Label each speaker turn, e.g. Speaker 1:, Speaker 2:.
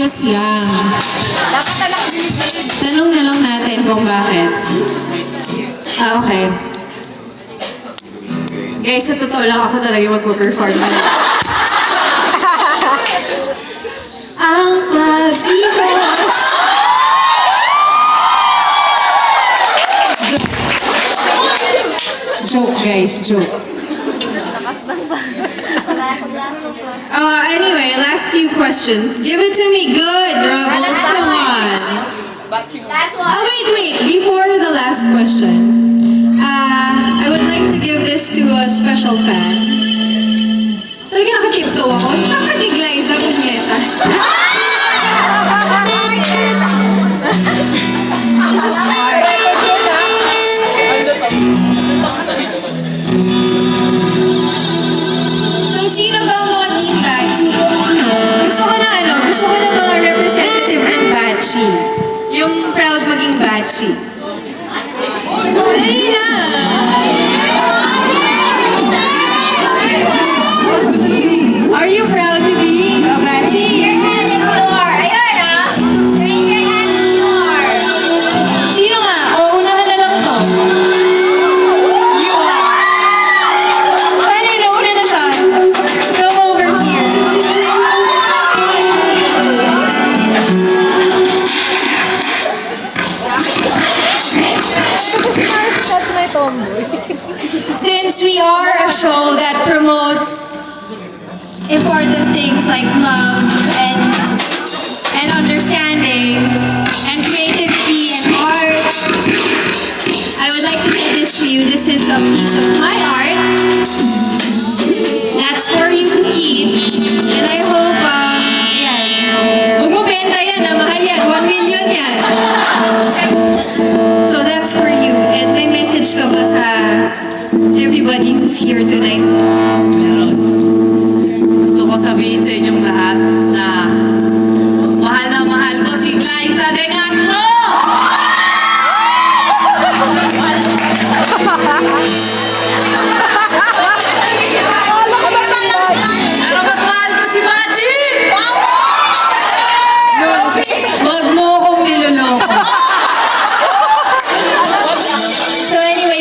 Speaker 1: was young.
Speaker 2: Dapat na lang bilid-bilid.
Speaker 1: Tanong na lang natin kung bakit. Okay. Guys, sa totoo lang ako talaga magpo-perform na. Ang pag-ibig. Joke, guys, joke. Anyway, last few questions. Give it to me good, Rebels. Come on.
Speaker 2: Last one.
Speaker 1: Oh, wait. Before the last question, I would like to give this to a special fan. Talaga nakakipto ako. Nakadiglay sa kunyeta. So, sino ba ang mga team Batchy? Gusto ko na mga representative ng Batchy. Yung proud maging Batchy. Dali na! Are you proud to be a Batchy?
Speaker 2: You are. Ayun ah. Raise your hand if you are.
Speaker 1: Sino nga? O, unahan na lang to. You are. Pwede, nauna na siya. Come over here.
Speaker 2: That's my tomboy.
Speaker 1: Since we are a show that promotes important things like love and understanding and creativity and art, I would like to give this to you. This is a piece of my art. That's for you to keep. And I hope, huwag mo benta yan, mahal yan. 1 million yan. So that's for you. And may message ka ba sa everybody who's here tonight?
Speaker 3: Gusto ko sabihin sa inyong lahat,